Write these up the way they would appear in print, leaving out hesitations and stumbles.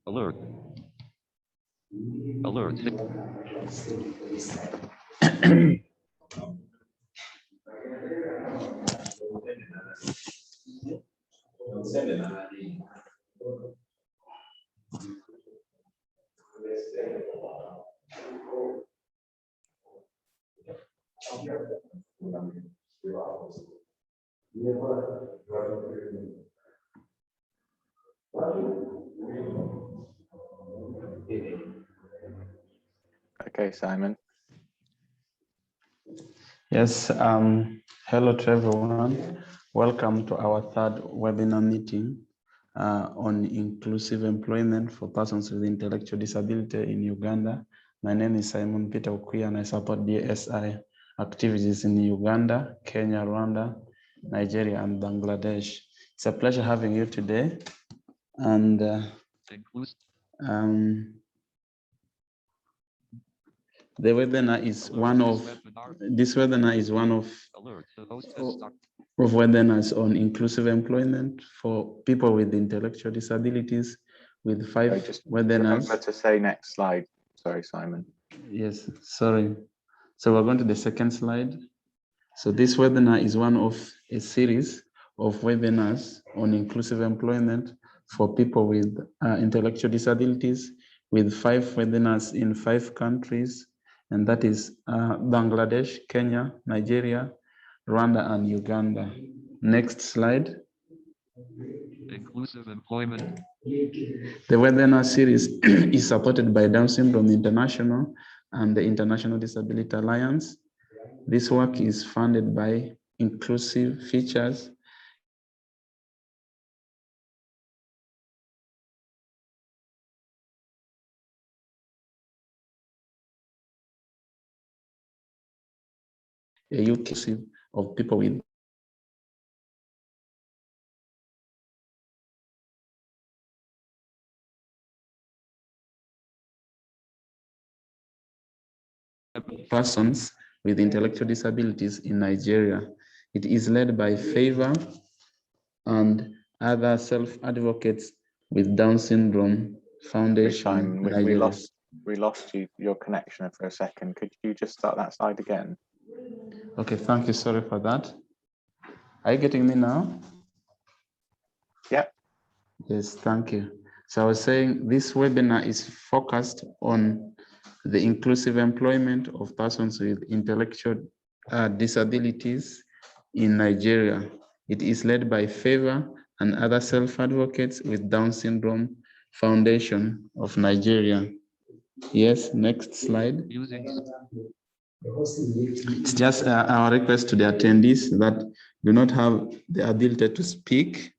Alert. Alert. Okay, Simon. Yes, hello to everyone. Welcome to our third webinar meeting on inclusive employment for persons with intellectual disability in Uganda. My name is Simon Peter Okuya and I support DSI activities in Uganda, Kenya, Rwanda, Nigeria, and Bangladesh. It's a pleasure having you today. And the webinar is one of webinars on inclusive employment for people with intellectual disabilities, with 5 webinars. Remember to say next slide. Sorry, Simon. Yes, sorry. So we're going to the second slide. So this webinar is one of a series of webinars on inclusive employment for people with intellectual disabilities, with 5 webinars in 5 countries, and that is Bangladesh, Kenya, Nigeria, Rwanda, and Uganda. Next slide. Inclusive employment. The webinar series is supported by Down Syndrome International and the International Disability Alliance. This work is funded by Inclusive Features, a UK of people with persons with intellectual disabilities in Nigeria. It is led by Favour and other self-advocates with Down Syndrome Foundation. We lost your connection for a second. Could you just start that slide again? Okay, thank you. Sorry for that. Are you getting me now? Yeah. Yes, thank you. So I was saying this webinar is focused on the inclusive employment of persons with intellectual disabilities in Nigeria. It is led by Favour and other self-advocates with Down Syndrome Foundation of Nigeria. Yes, next slide. It's just our request to the attendees that do not have the ability to speak,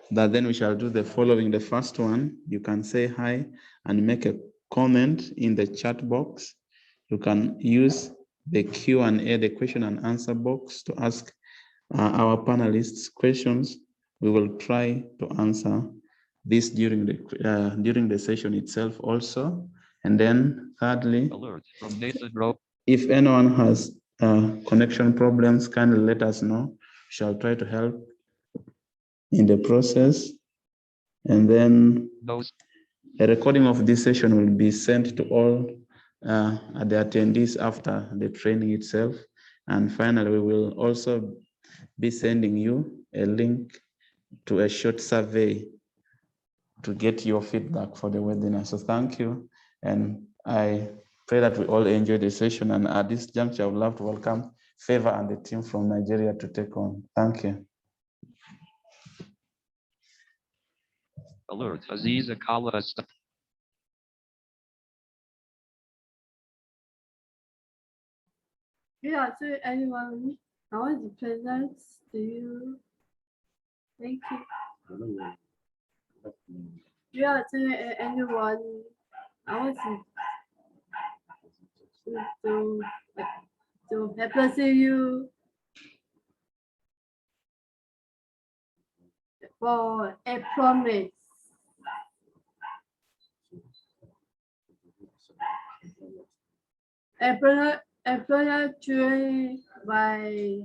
that then we shall do the following. The first one, you can say hi and make a comment in the chat box. You can use the Q&A, the question and answer box, to ask our panelists questions. We will try to answer this during the session itself also. And then thirdly, if anyone has connection problems, kindly let us know. We shall try to help in the process. And then a recording of this session will be sent to all the attendees after the training itself. And finally, we will also be sending you a link to a short survey to get your feedback for the webinar. So thank you. And I pray that we all enjoy the session. And at this juncture, I would love to welcome Favour and the team from Nigeria to take on. Thank you. Alert. Aziz Akala. Yeah, so anyone, I want to present to you. Thank you. Yeah, so anyone, I want to represent you for a promise. Employer trained by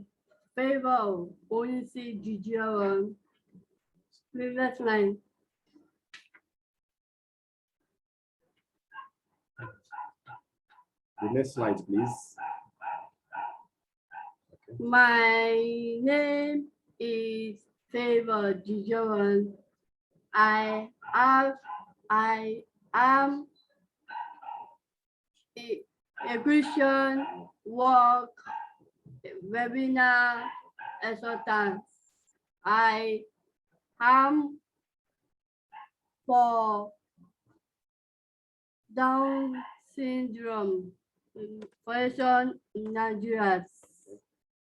Favour Onyisi Jideonwor. Previous line. The next slide, please. My name is Favour Jideonwor. I am a Christian work webinar consultant. I am for Down syndrome Foundation in Nigeria.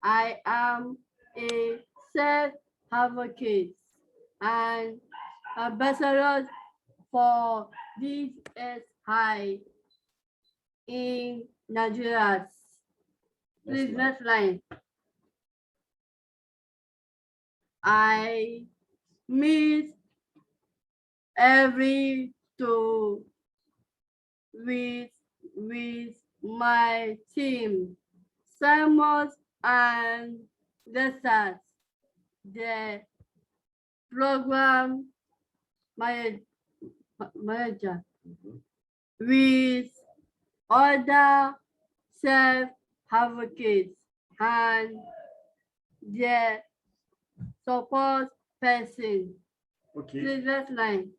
I am a self-advocate and ambassador for DSI in Nigeria. Please, next line. I meet every 2 weeks with my team, Simon and Lessons, the program manager, with other self-advocates and the support person. Okay. Please, next line.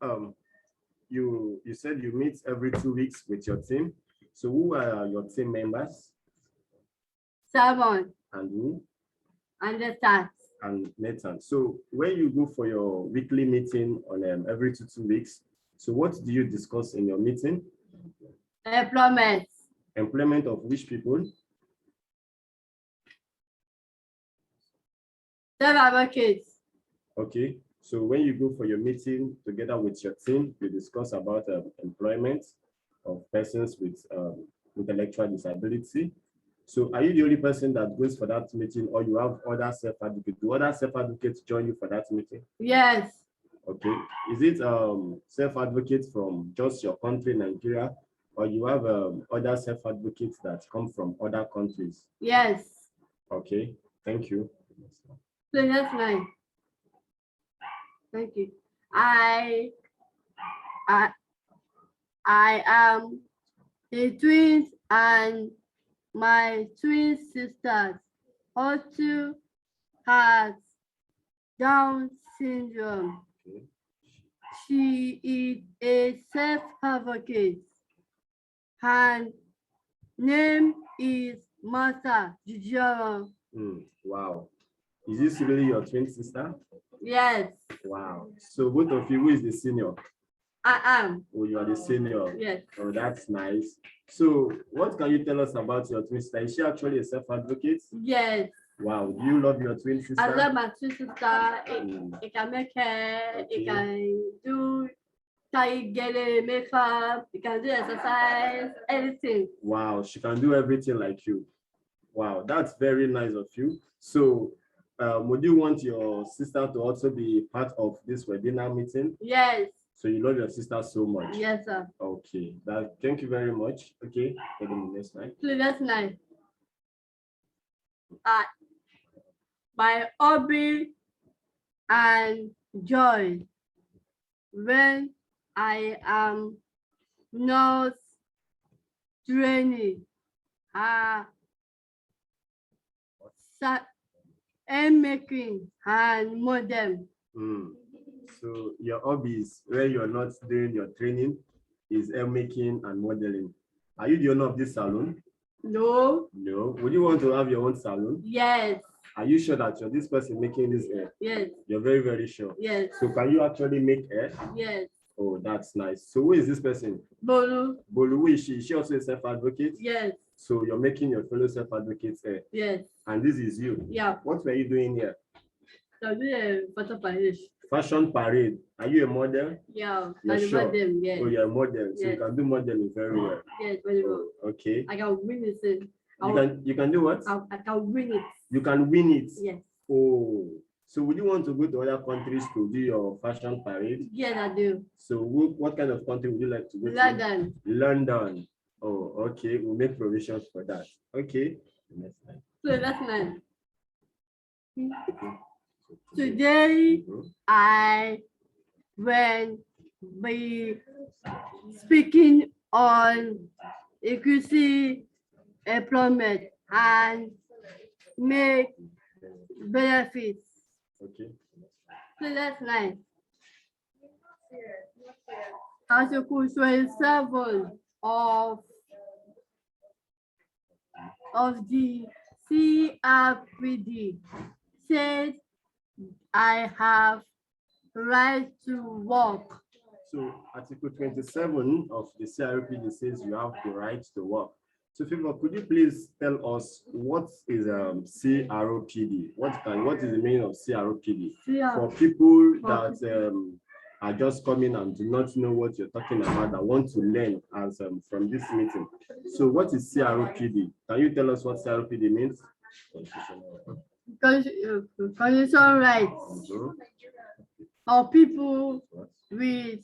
You said you meet every 2 weeks with your team. So who are your team members? Simon And who? and Lessons. And Nathan. So when you go for your weekly meeting on every 2 weeks, so what do you discuss in your meeting? Employment. Employment of which people? Self-advocates. Okay. So when you go for your meeting together with your team, you discuss about employment of persons with intellectual disability. So are you the only person that goes for that meeting, or you have other self-advocates? Do other self-advocates join you for that meeting? Yes. Okay. Is it self-advocates from just your country, Nigeria, or you have other self-advocates that come from other countries? Yes. Okay. Thank you. So next line. Thank you. I am a twin, and my twin sisters also has Down syndrome. Okay. She is a self-advocate. Her name is Martha Jideonwor. Wow. Is this really your twin sister? Yes, Wow. So both of you, who is the senior? I am. Oh, you are the senior. Yes. Oh, that's nice. So what can you tell us about your twin sister? Is she actually a self-advocate? Yes. Wow. Do you love your twin sister? I love my twin sister. It can make hair. Okay. It can do get a makeup. It can do exercise. Anything. Wow. She can do everything like you. Wow. That's very nice of you. So would you want your sister to also be part of this webinar meeting? Yes. So you love your sister so much? Yes, sir. Okay. Thank you very much. Okay. Take the next slide. Please, that's nice. My hobby and joy when I am not training and making and modem. So your hobbies when you're not doing your training is making and modeling. Are you the owner of this salon? No. No. Would you want to have your own salon? Yes. Are you sure that you're this person making this hair? Yes. You're very, very sure. Yes. So can you actually make hair? Yes. Oh, that's nice. So who is this person? Bolu. Bolu, who is she? Is she also a self-advocate? Yes. So you're making your fellow self-advocates hair? Yes. And this is you? Yeah. What were you doing here? So do a photo parade. Fashion parade. Are you a model? Yeah. You're sure? Model, yes. Oh, you're a model. So Yes. you can do modeling very well. Yes, very well. Oh, okay. I can win it. You can do what? I can win it. You can win it. Yes. Oh, so would you want to go to other countries to do your fashion parade? Yes, I do. So what kind of country would you like to go London. to? London. Oh, okay. We'll make provisions for that. Okay. Next slide. So that's nice. Today, I will be speaking on inclusive employment and make benefits. Okay. Previous line. Article 27 of the CRPD says I have right to work. So Article 27 of the CRPD says you have the right to work. So Favour, could you please tell us what is CRPD? What is the meaning of CRPD? For people that are just coming and do not know what you're talking about, that want to learn as from this meeting. So what is CRPD? Can you tell us what CRPD means? Constitutional rights of people with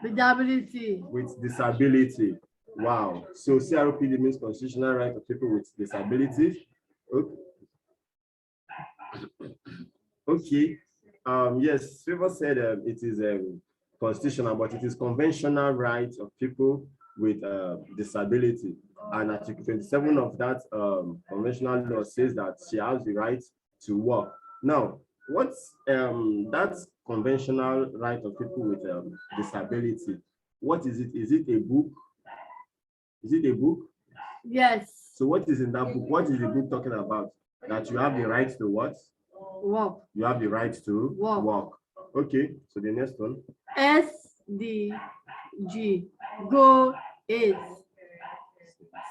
disability. With disability. Wow. So CRPD means constitutional right of people with disabilities. Okay. Okay. Yes, Favour said it is constitutional, but it is conventional rights of people with disability. And Article 27 of that conventional law says that she has the right to work. Now, what's that conventional right of people with disability? What is it? Is it a book? Is it a book? Yes. So what is in that book? What is the book talking about? That you have the right to what? Work. You have the right to work. Okay, so the next one. SDG goal is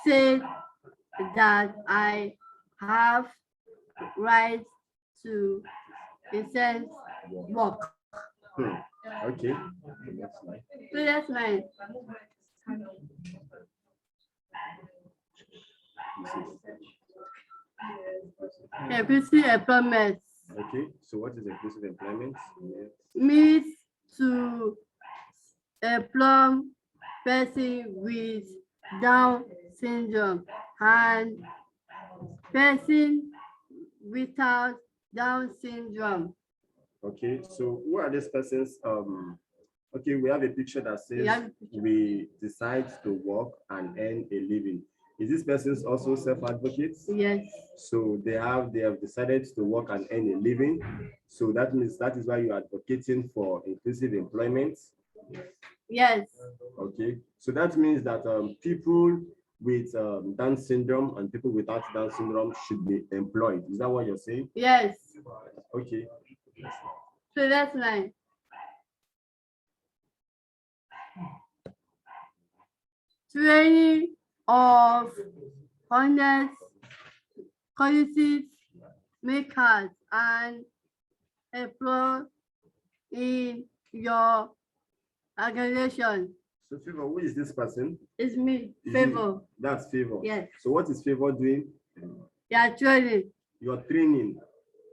said that I have right to decent work. Okay. Previous line. Inclusive employment. Okay, so what is inclusive employment? Means to employ person with Down syndrome and person without Down syndrome. Okay, so who are these persons? Okay, we have a picture that says we decide to work and earn a living. Is this persons also self-advocates? Yes. So they have decided to work and earn a living. So that means that is why you are advocating for inclusive employment. Yes. Okay, so that means that people with Down syndrome and people without Down syndrome should be employed. Is that what you're saying? Yes. Okay. So that's line. Training of honest quality makers and employ in your organization. So Favour, who is this person? It's me, Is Favour. you? That's Favour. Yes. So what is Favour doing? Yeah, training. You're training.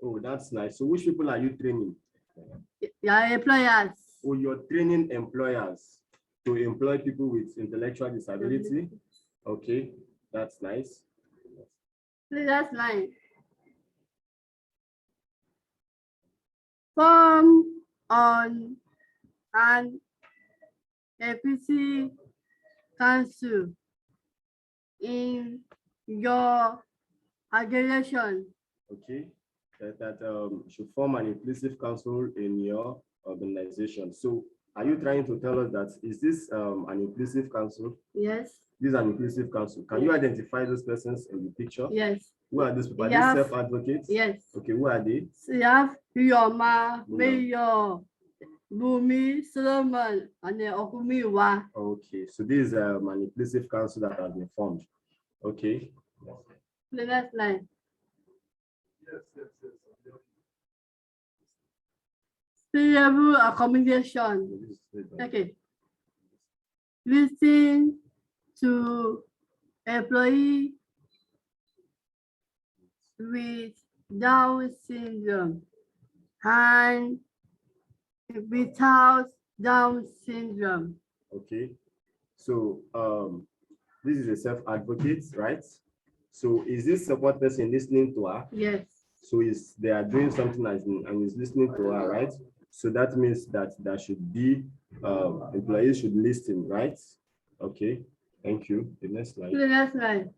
Oh, that's nice. So which people are you training? Yeah, employers. Oh, you're training employers to employ people with intellectual disability. Okay, that's nice. That's line. Form on an APC council in your organization. Okay, that should form an inclusive council in your organization. So are you trying to tell us that is this an inclusive council? Yes. This is an inclusive council. Can you identify those persons in the picture? Yes. Who are these people? Are Yeah. they self-advocates? Yes. Okay, who are they? So you have Yoma, Mayor, Bumi, Solomon, and then Okumiwa. Okay, so this is an inclusive council that has been formed. Okay. The next line. Suitable accommodation. Okay. Listen to employee with Down syndrome and without Down syndrome. Okay. So this is a self-advocate, right? So is this support person listening to her? Yes. So they are doing something and is listening to her, right? So that means that there should be employees should listen, right? Okay. Thank you. The next slide. The next slide.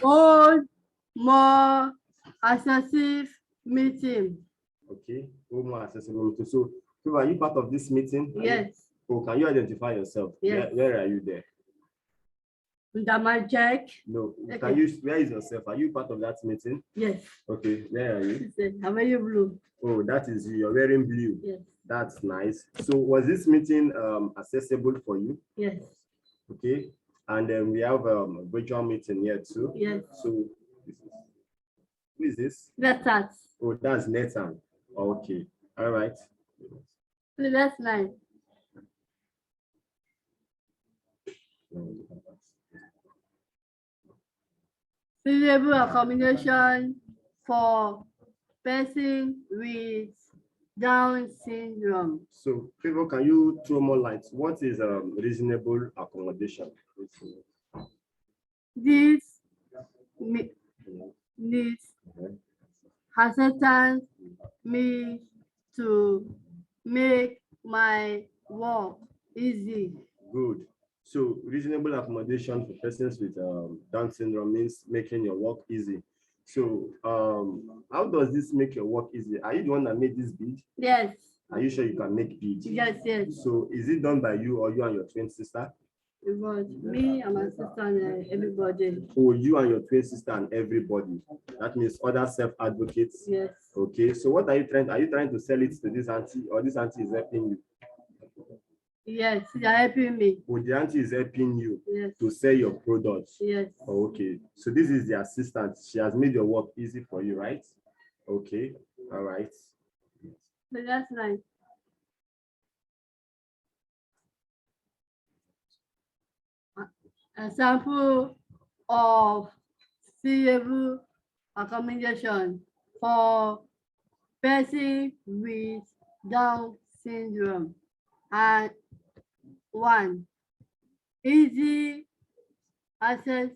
Hold more excessive meeting. Okay. More accessible. So, are you part of this meeting? Yes. Oh, can you identify yourself? Yes. Where are you there? Under my check. No. Okay. Can you? Where is yourself? Are you part of that meeting? Yes. Okay. Where are you? How are you blue? Oh, that is you. You're wearing blue. Yes. That's nice. So, was this meeting accessible for you? Yes. Okay. And then we have a virtual meeting here too. Yes. So, who is this? That's us. Oh, that's Nathan. Okay. All right. The next slide. Suitable accommodation for person with Down syndrome. So, people, can you throw more light? What is reasonable accommodation? This needs assistance me to make my work easy. Good. So, reasonable accommodation for persons with Down syndrome means making your work easy. So, how does this make your work easy? Are you the one that made this bid? Yes. Are you sure you can make bid? Yes, yes. So, is it done by you or you and your twin sister? It was me and my sister and everybody. Oh, you and your twin sister and everybody. That means other self-advocates. Yes. Okay. So, what are you trying? Are you trying to sell it to this auntie, or this auntie is helping you? Yes, they are helping me. Oh, the auntie is helping you Yes. to sell your products. Yes. Oh, okay. So this is the assistant. She has made your work easy for you, right? Okay. All right. So that's nice. Example of suitable accommodation for person with Down syndrome. And 1, easy access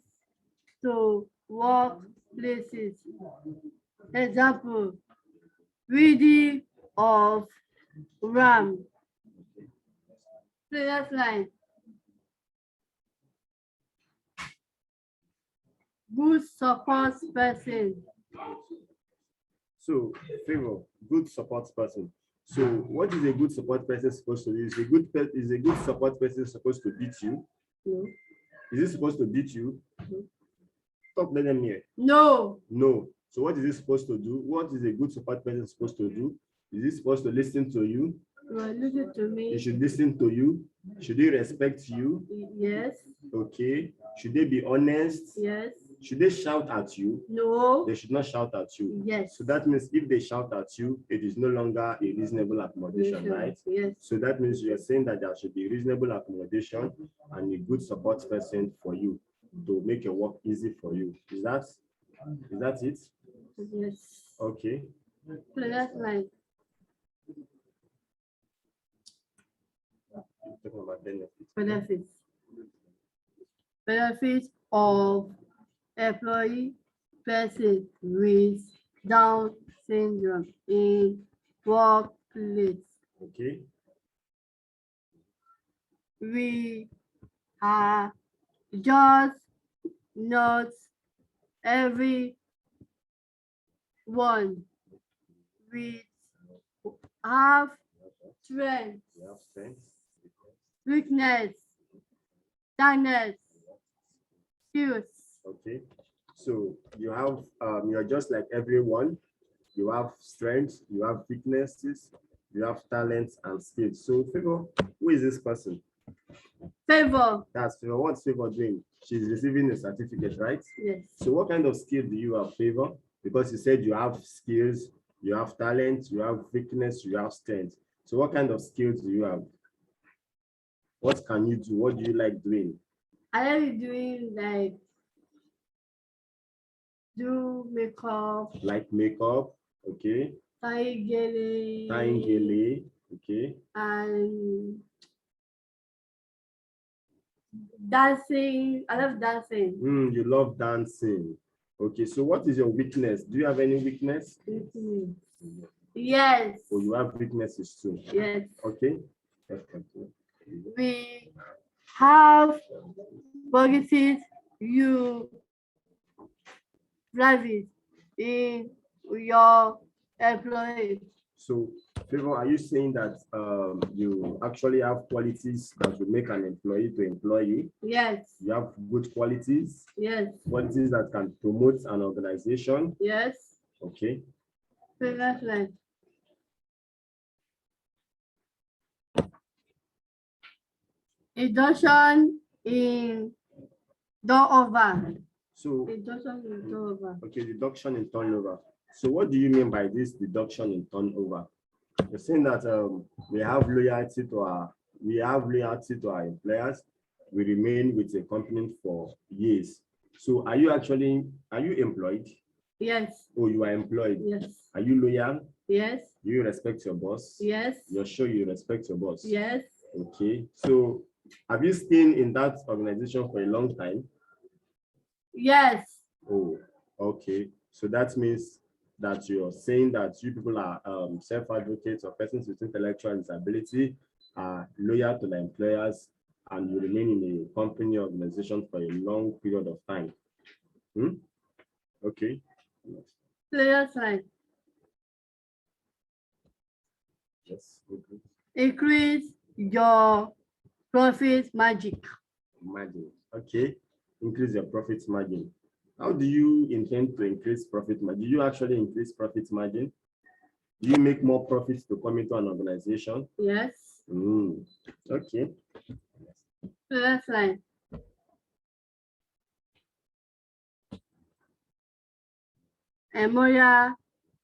to workplaces. Example, reading of RAM. Previous line. Good support person. So, Favour, good support person. So, what is a good support person supposed to do? Is a good support person supposed to beat you? No. Is it supposed to beat you? No. Stop letting them hear. No. No. So, what is it supposed to do? What is a good support person supposed to do? Is it supposed to listen to you? Listen to me. He should listen to you. Should he respect you? Yes. Okay. Should they be honest? Yes. Should they shout at you? No. They should not shout at you. Yes. So that means if they shout at you, it is no longer a reasonable accommodation, right? Yes. So that means you're saying that there should be reasonable accommodation and a good support person for you to make your work easy for you. Is that it? Yes. Okay. So that's like Talking about benefits. benefits. Benefits of employee person with Down syndrome in workplace. Okay. We are just not everyone with have strength, You have strength. weakness, talent, skills. Okay. So you have you're just like everyone. You have strengths, you have weaknesses, you have talents and skills. So Favour, who is this person? Favour. That's Favour. What's Favour doing? She's receiving a certificate, right? Yes. So what kind of skill do you have, Favour? Because you said you have skills, you have talent, you have weakness, you have strength. So what kind of skills do you have? What can you do? What do you like doing? I like doing like do makeup, Like makeup, okay. tying gele, Tying gele, okay. and dancing. I love dancing. You love dancing. Okay, so what is your weakness? Do you have any weakness? Yes. Or you have weaknesses too? Yes. Okay. Let's continue. We have policies you private in your employee. So, Favour, are you saying that you actually have qualities that will make an employee to employ you? Yes. You have good qualities, Yes. qualities that can promote an organization. Yes. Okay. Previous line. Induction in turnover. So, Induction in turnover. okay, deduction in turnover. So, what do you mean by this deduction in turnover? You're saying that we have loyalty to our employers. We remain with a company for years. So, are you employed? Yes. Oh, you are employed. Yes. Are you loyal? Yes. Do you respect your boss? Yes. You're sure you respect your boss? Yes. Okay. So, have you stayed in that organization for a long time? Yes. Oh, okay. So that means that you're saying that you people are self-advocates or persons with intellectual disability, are loyal to the employers, and you remain in a company organization for a long period of time. Okay. Previous line. Yes. Okay. Increase your profit margin. Margin. Okay. Increase your profit margin. How do you intend to increase profit margin? Do you actually increase profit margin? Do you make more profits to come into an organization? Yes. Okay. Previous line. Moral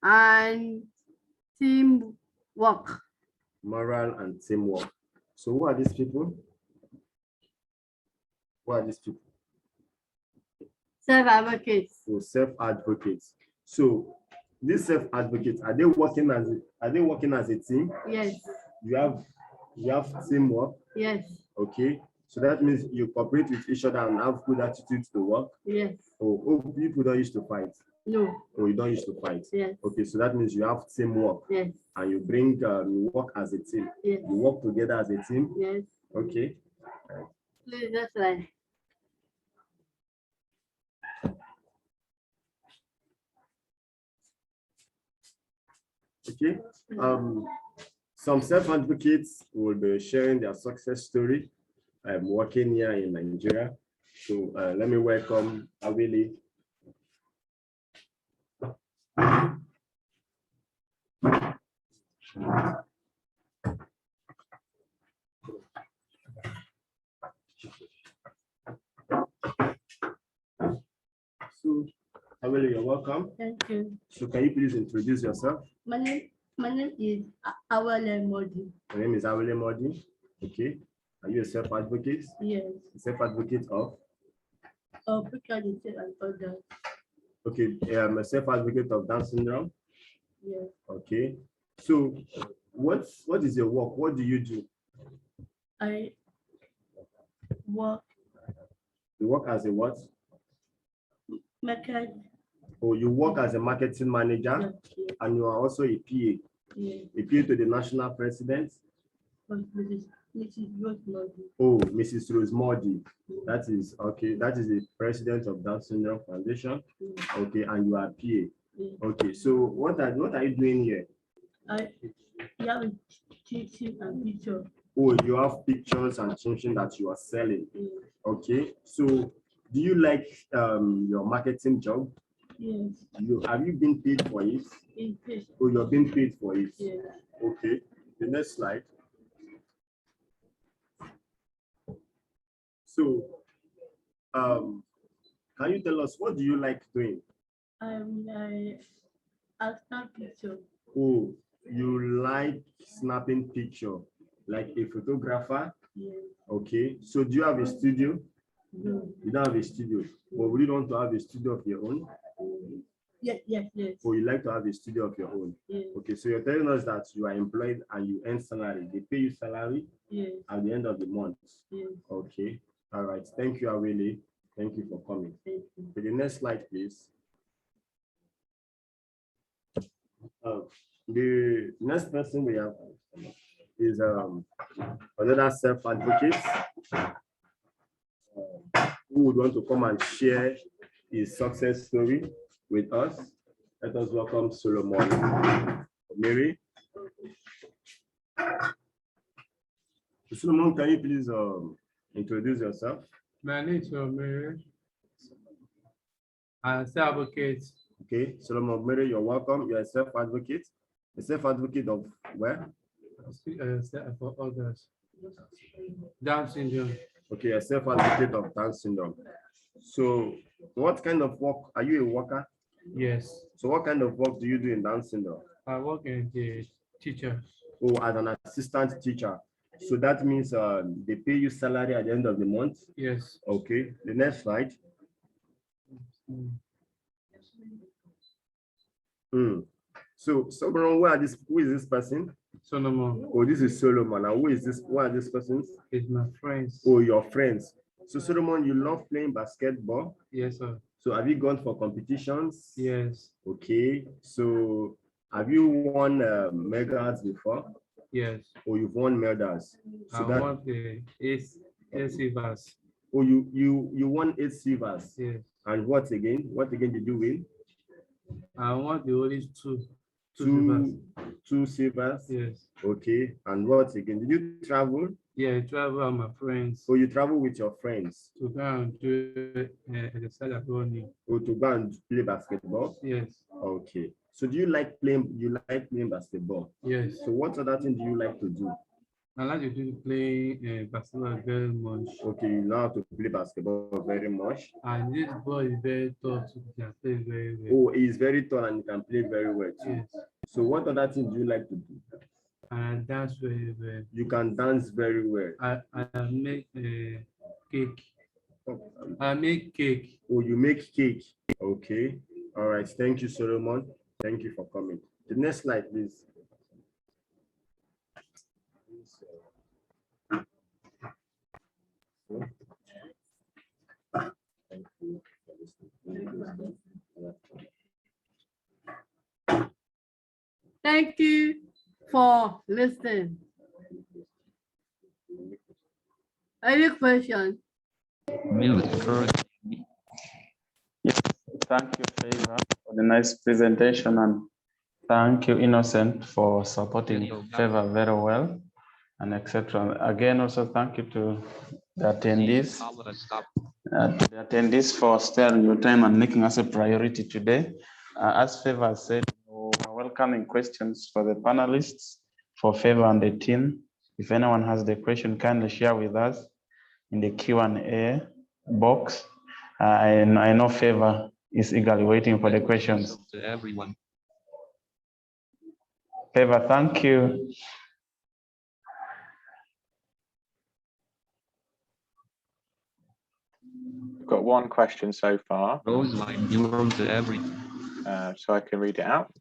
and teamwork. Moral and teamwork. So who are these people? Who are these people? Self-advocates. So self-advocates. So these self-advocates, are they working as a team? Yes. You have teamwork. Yes. Okay. So that means you cooperate with each other and have good attitudes to work. Yes. Oh, people don't used to fight. No. Oh, you don't used to fight. Yes. Okay, so that means you have teamwork. Yes. And you work as a team. Yes. You work together as a team. Yes. Okay. Previous line. Okay. Some self-advocates will be sharing their success story working here in Nigeria. So let me welcome Awele. So Awele, you're welcome. Thank you. So can you please introduce yourself? My name is Awele Modi. Your name is Awele Modi. Okay. Are you a self-advocate? Yes. Self-advocate of? Because you said I thought that. Okay, I'm a self-advocate of Down syndrome. Yes. Okay. So what is your work? What do you do? I work You work as a what? market. Oh, you work as a marketing manager, Yes. and you are also a PA. Yes. A PA to the national president. But Mrs. Rosemary. Oh, Mrs. Rose Modi. That is okay. That is the president of Down Syndrome Foundation. Okay, and you are PA. Yes. Okay, so what are you doing here? I have teaching and picture. Oh, you have pictures and something that you are selling. Yes. Okay, so do you like your marketing job? Yes. Have you been paid for it? Yes. Oh, you're being paid for it. Yes. Okay. The next slide. So, can you tell us what do you like doing? I snap picture. Oh, you like snapping picture, like a photographer. Yes. Okay. So, do you have a studio? No. You don't have a studio, but would you want to have a studio of your own? Yes. Or you like to have a studio of your own? Yes. Okay, so you're telling us that you are employed and you earn salary. They pay you salary Yes. at the end of the month. Yes. Okay. All right. Thank you, Awele. Thank you for coming. Thank you. To the next slide, please. The next person we have is another self-advocate who would want to come and share his success story with us. Let us welcome Solomon Omere. Solomon, can you please introduce yourself? My name is Omere. I'm a self-advocate. Okay, Solomon Omere, you're welcome. You're a self-advocate. A self-advocate of where? For others. Down syndrome. Okay, a self-advocate of Down syndrome. So what kind of work, are you a worker? Yes. So what kind of work do you do in Down syndrome? I work as a teacher. Oh, as an assistant teacher. So that means they pay you salary at the end of the month? Yes. Okay, the next slide. So Solomon, who is this person? Solomon Oh, this is Solomon. And who is this? Who are these persons? is my friends. Oh, your friends. So Solomon, you love playing basketball. Yes, sir. So have you gone for competitions? Yes. Okay. So have you won medals before? Yes. Or you've won medals? So I want the Sightsavers. Oh, you won 8 silvers. Yes. And what again? What again did you win? I want the only two. Two silvers. Yes. Okay. And what again? Did you travel? Yeah, I travel with my friends So you travel with your friends? to go and do exercise at running. Or to go and play basketball? Yes. Okay. So do you like playing basketball? Yes. So what other thing do you like to do? I like to play basketball very much. Okay, you know how to play basketball very much. And this boy is very tough to play very well. Oh, he is very tall and he can play very well too. Yes. So what other thing do you like to do? I dance very well. You can dance very well. I make cake. I make cake. Oh, you make cake. Okay. All right. Thank you, Solomon. Thank you for coming. The next slide, please. Thank you for listening. Any question? Mute. Thank you, Favour, for the nice presentation, and thank you, Innocent, for supporting Favour very well, and etc. Again, also thank you to the attendees. For sparing your time and making us a priority today. As Favour said, we're welcoming questions for the panelists, for Favour and the team. If anyone has the question, kindly share with us in the Q&A box. I know Favour is eagerly waiting for the questions. To everyone. Favour, thank you. We've got one question so far, Roseline, you room to everyone. so I can read it out.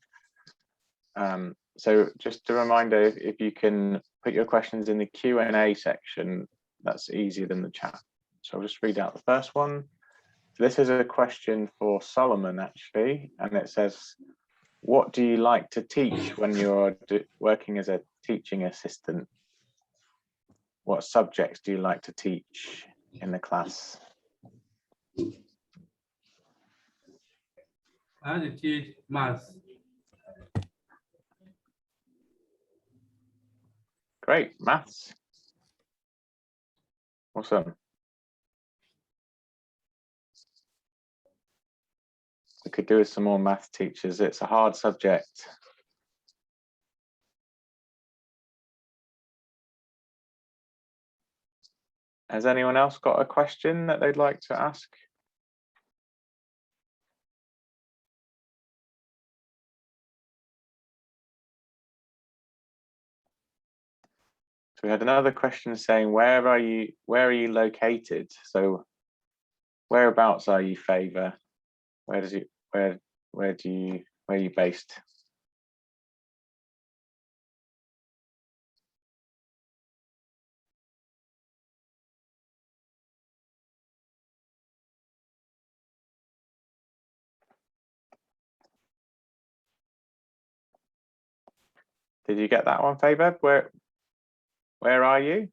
So just a reminder, if you can put your questions in the Q&A section, that's easier than the chat. So I'll just read out the first one. This is a question for Solomon, actually, and it says, what do you like to teach when you're working as a teaching assistant? What subjects do you like to teach in the class? I like to teach maths. Great, maths. Awesome. We could do with some more math teachers. It's a hard subject. Has anyone else got a question that they'd like to ask? So we had another question saying, where are you located? So whereabouts are you, Favour? Where are you based? Did you get that one, Favour? Where are you?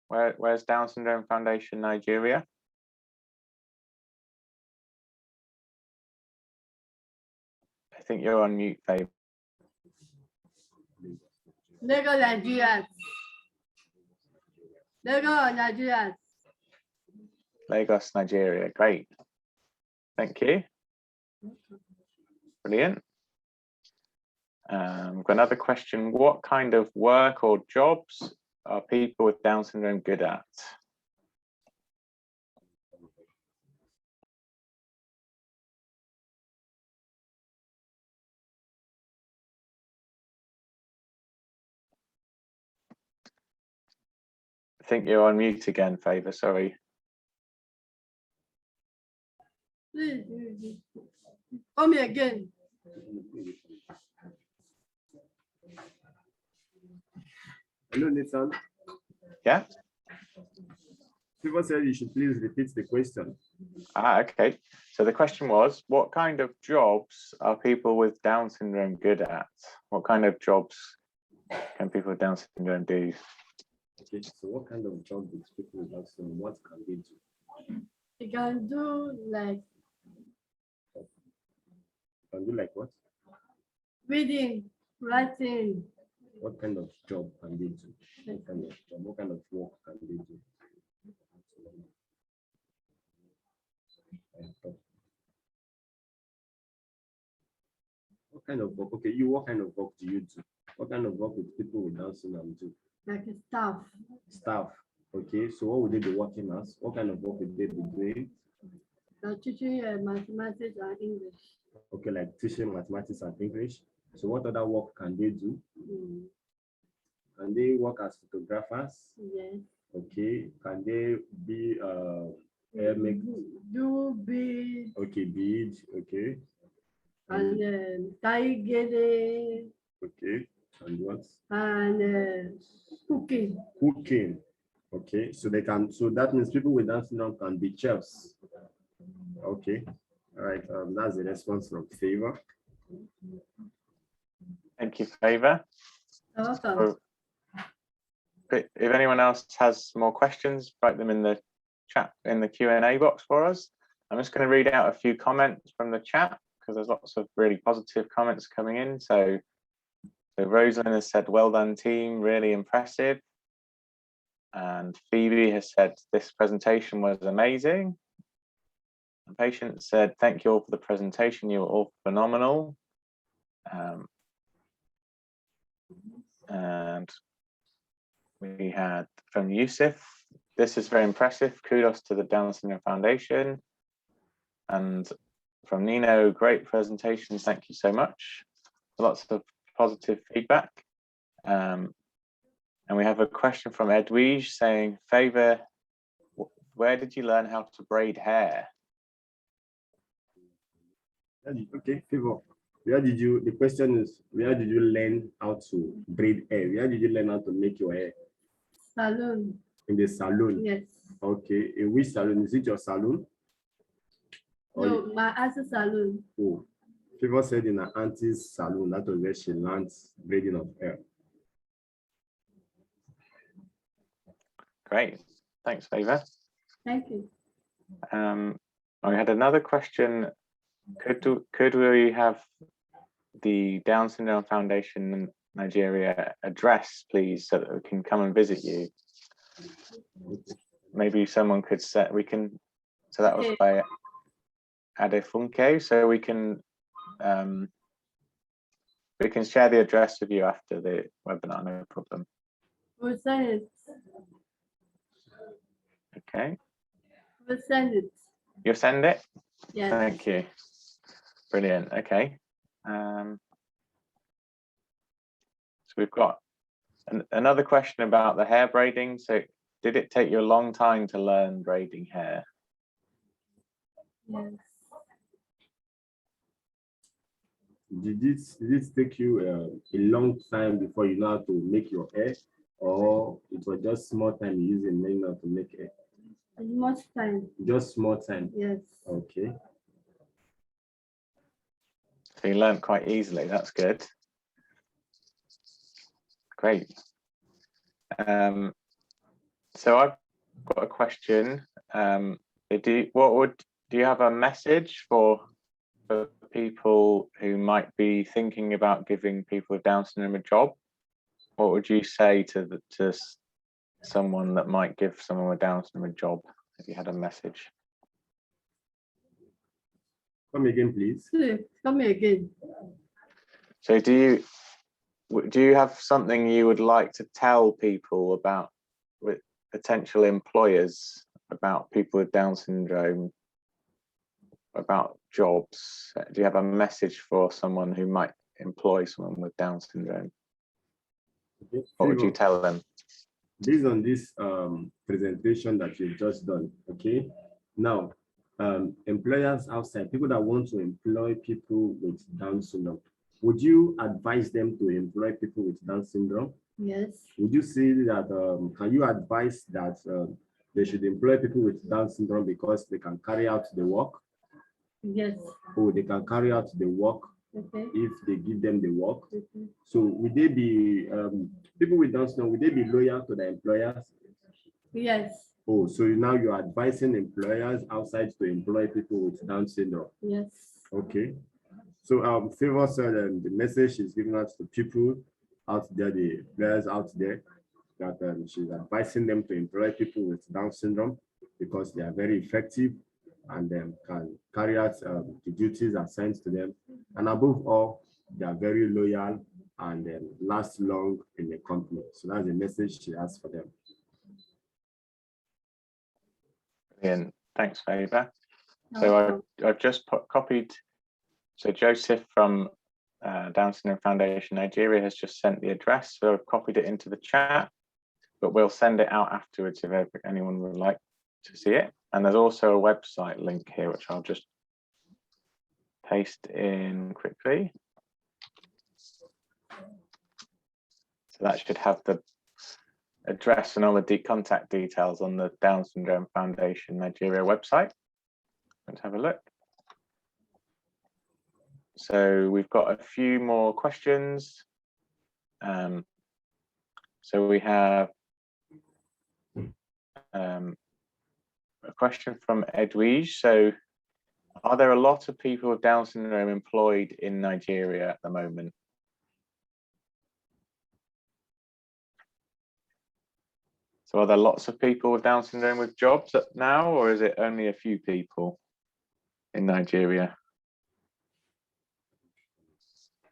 Where's Down Syndrome Foundation Nigeria? I think you're on mute, Favour. Lagos, Nigeria. Lagos, Nigeria. Lagos, Nigeria. Great. Thank you. Brilliant. We've got another question. What kind of work or jobs are people with Down syndrome good at? I think you're on mute again, Favour, sorry. Please, come here again. Hello, Nathan. Yeah? People said you should please repeat the question. Okay. So the question was, what kind of jobs are people with Down syndrome good at? What kind of jobs can people with Down syndrome do? Okay, so what kind of job do people with Down syndrome, what can they do? You can do like Can do like what? reading, writing. What kind of job can they do? What kind of job, what kind of work can they do? What kind of work? Okay, what kind of work do you do? What kind of work with people with Down syndrome do? Like a staff. Staff. Okay, so what would they be working as? What kind of work would they be doing? Like teaching mathematics and English. Okay, like teaching mathematics and English. So what other work can they do? Can they work as photographers? Yes. Okay, can they be make Do bead okay, bead, okay, and taigede okay, and what? and cooking. Cooking. Okay, so they can, so that means people with Down syndrome can be chefs. Okay, all right, that's the response from Favour. Thank you, Favour. Welcome. If anyone else has more questions, write them in the chat, in the Q&A box for us. I'm just going to read out a few comments from the chat because there's lots of really positive comments coming in. So Rosalind has said, well done team, really impressive. And Phoebe has said, this presentation was amazing. And Patience said, thank you all for the presentation, you were all phenomenal. And we had from Yusuf, this is very impressive, kudos to the Down Syndrome Foundation. And from Nino, great presentations, thank you so much. Lots of positive feedback. And we have a question from Edwige saying, Favour, where did you learn how to braid hair? Okay, Favour. Where did you, the question is, where did you learn how to braid hair? Where did you learn how to make your hair? Salon. In the salon? Yes. Okay, in which salon? Is it your salon? No, my auntie's salon. Oh, Favour said in her auntie's salon, that was where she learned braiding of hair. Great, thanks, Favour. Thank you. I had another question. Could we have the Down Syndrome Foundation in Nigeria address, please, so that we can come and visit you? Maybe someone could set, we can, so that was by Adefunke, so we can share the address with you after the webinar, no problem. We'll send it. Okay. We'll send it. You'll send it? Yes. Thank you. Brilliant. Okay. So we've got another question about the hair braiding. So did it take you a long time to learn braiding hair? Yes. Did it take you a long time before you know how to make your hair, or it was just small time you using learning how to make hair? Much time. Just small time. Yes. Okay. So you learned quite easily. That's good. Great. So I've got a question. Do you have a message for people who might be thinking about giving people with Down syndrome a job? What would you say to someone that might give someone with Down syndrome a job if you had a message? Come again, please. Come again. So do you have something you would like to tell people about, with potential employers, about people with Down syndrome, about jobs? Do you have a message for someone who might employ someone with Down syndrome? Okay. What would you tell them? Based on this presentation that you've just done, okay? Now, employers outside, people that want to employ people with Down syndrome, would you advise them to employ people with Down syndrome? Yes. Would you say that, can you advise that they should employ people with Down syndrome because they can carry out the work? Yes. Or they can carry out the work Okay. if they give them the work? Okay. So would they be, people with Down syndrome, would they be loyal to the employers? Yes. Oh, so now you're advising employers outside to employ people with Down syndrome. Yes. Okay. So Favour said the message is given out to people out there, the players out there, that she's advising them to employ people with Down syndrome because they are very effective and can carry out the duties assigned to them. And above all, they are very loyal and last long in the company. So that's the message she has for them. Brilliant. Thanks, Favour. So I've just copied. So Joseph from Down Syndrome Foundation Nigeria has just sent the address. So I've copied it into the chat, but we'll send it out afterwards if anyone would like to see it. And there's also a website link here, which I'll just paste in quickly. So that should have the address and all the contact details on the Down Syndrome Foundation Nigeria website. Let's have a look. So we've got a few more questions. So we have a question from Edwige. So are there a lot of people with Down syndrome employed in Nigeria at the moment? So are there lots of people with Down syndrome with jobs now, or is it only a few people in Nigeria?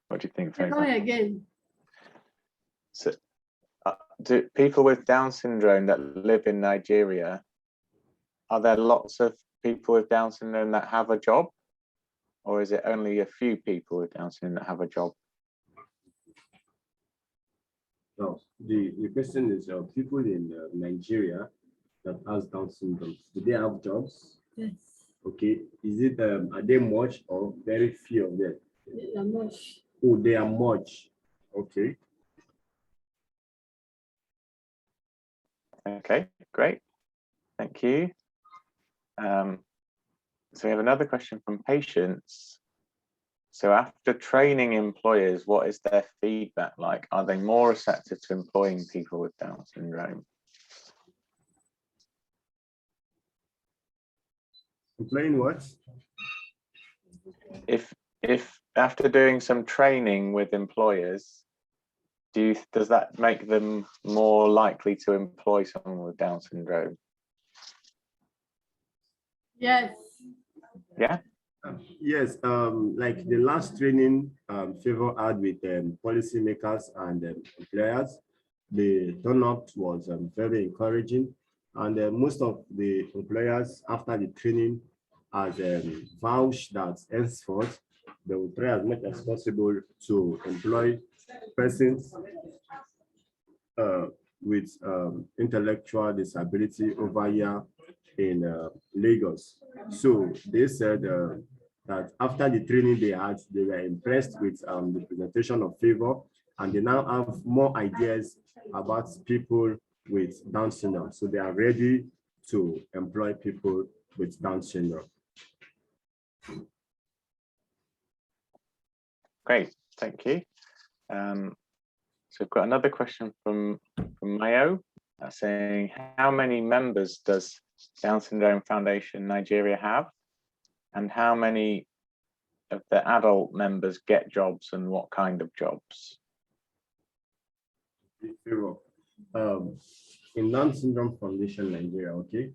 What do you think, Favour? Come again. So, do people with Down syndrome that live in Nigeria, are there lots of people with Down syndrome that have a job, or is it only a few people with Down syndrome that have a job? No, the question is people in Nigeria that has Down syndrome, do they have jobs? Yes. Okay, is it are they much or very few of them? They are much. Oh, they are much. Okay. Okay, great. Thank you. So we have another question from Patience. So after training employers, what is their feedback like? Are they more receptive to employing people with Down syndrome? Employing what? If after doing some training with employers, does that make them more likely to employ someone with Down syndrome? Yes. Yeah. Yes, like the last training Favour had with policymakers and employers, the turnout was very encouraging, and most of the employers after the training has vouched that henceforth they will try as much as possible to employ persons with intellectual disability over here in Lagos. So they said that after the training they had, they were impressed with the presentation of Favour, and they now have more ideas about people with Down syndrome. So they are ready to employ people with Down syndrome. Great, thank you. So we've got another question from Mayo saying, how many members does Down Syndrome Foundation Nigeria have? And how many of the adult members get jobs and what kind of jobs? In Down Syndrome Foundation Nigeria, okay,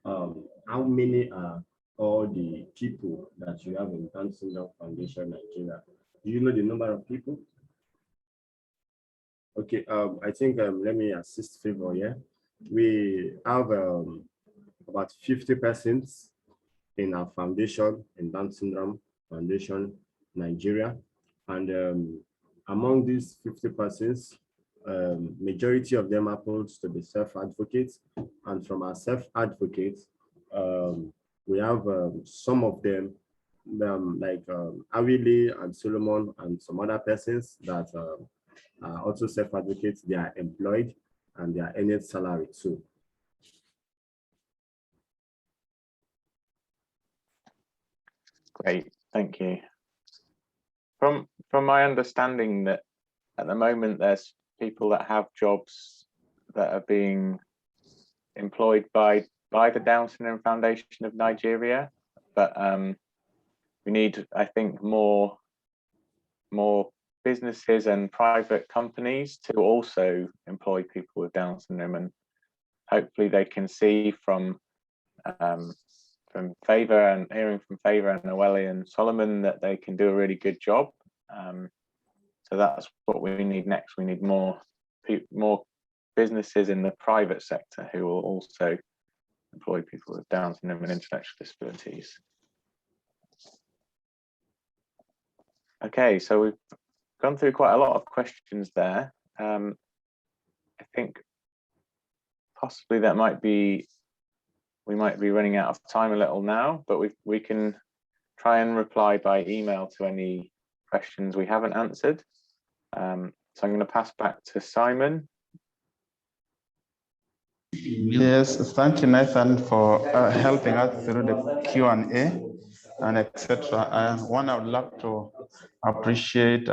how many are all the people that you have in Down Syndrome Foundation Nigeria? Do you know the number of people? Okay, I think let me assist Favour here. We have about 50 persons in our foundation, in Down Syndrome Foundation Nigeria, and among these 50 persons, majority of them happens to be self-advocates, and from our self-advocates, we have some of them like Awili and Solomon and some other persons that are also self-advocates. They are employed and they are earning salary too. Great, thank you. From my understanding, that at the moment there's people that have jobs that are being employed by the Down Syndrome Foundation of Nigeria, but we need, I think, more businesses and private companies to also employ people with Down syndrome, and hopefully they can see from Favour and hearing from Favour and Noelle and Solomon that they can do a really good job. So that's what we need next. We need more businesses in the private sector who will also employ people with Down syndrome and intellectual disabilities. Okay, so we've gone through quite a lot of questions there. I think possibly we might be running out of time a little now, but we can try and reply by email to any questions we haven't answered. So I'm going to pass back to Simon. Yes, thank you, Nathan, for helping us through the Q&A and etc. One, I would love to appreciate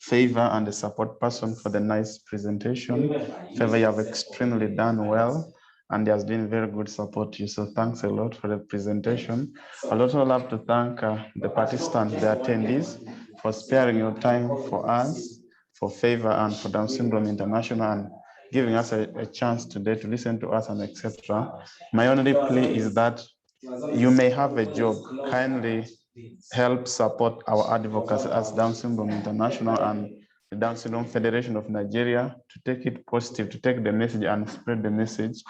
Favour and the support person for the nice presentation. Favour, you have extremely done well, and there has been very good support to you. So thanks a lot for the presentation. I'd also love to thank the participants, the attendees, for sparing your time for us, for Favour and for Down Syndrome International, and giving us a chance today to listen to us and etc. My only plea is that you may have a job. Kindly help support our advocacy as Down Syndrome International and the Down Syndrome Federation of Nigeria to take it positive, to take the message and spread the message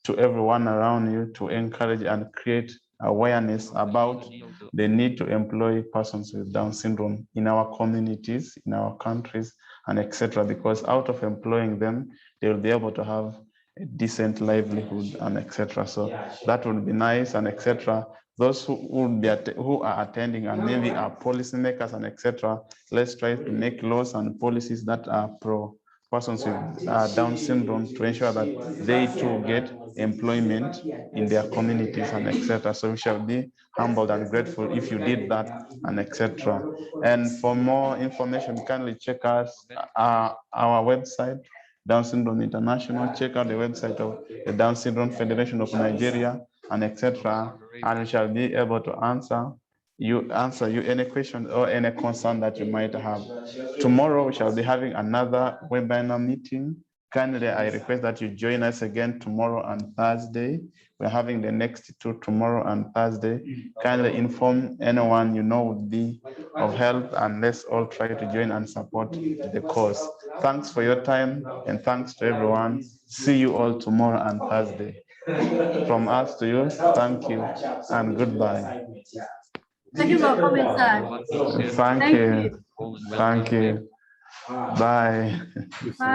to everyone around you, to encourage and create awareness about the need to employ persons with Down syndrome in our communities, in our countries, and etc. Because out of employing them, they will be able to have a decent livelihood and etc. So that would be nice and etc. Those who are attending and maybe are policymakers and etc. Let's try to make laws and policies that are pro persons with Down syndrome to ensure that they too get employment in their communities and etc. So we shall be humbled and grateful if you did that and etc. And for more information, kindly check us our website, Down Syndrome International. Check out the website of the Down Syndrome Federation of Nigeria and etc. And we shall be able to answer you any questions or any concern that you might have. Tomorrow we shall be having another webinar meeting. Kindly, I request that you join us again tomorrow and Thursday. We're having the next two tomorrow and Thursday. Kindly inform anyone you know would be of help, and let's all try to join and support the cause. Thanks for your time and thanks to everyone. See you all tomorrow and Thursday. From us to you, thank you and goodbye. Thank you for coming, sir. Thank you. Thank you. Bye. Bye.